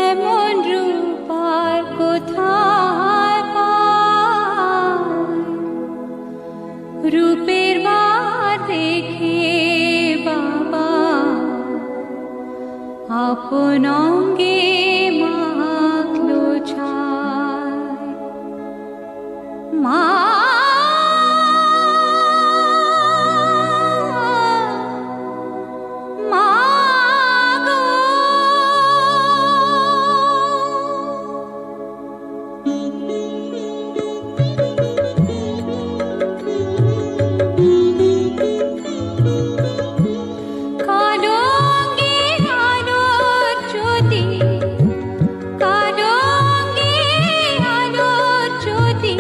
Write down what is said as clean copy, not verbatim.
এমন রূপ আর কোথায় পাই? রূপের বার দেখে বাবা আপন অঙ্গে মাখলো ছাই। মা মা গো, কালো অঙ্গে আলোর জ্যোতি, কালো অঙ্গে আলোর জ্যোতি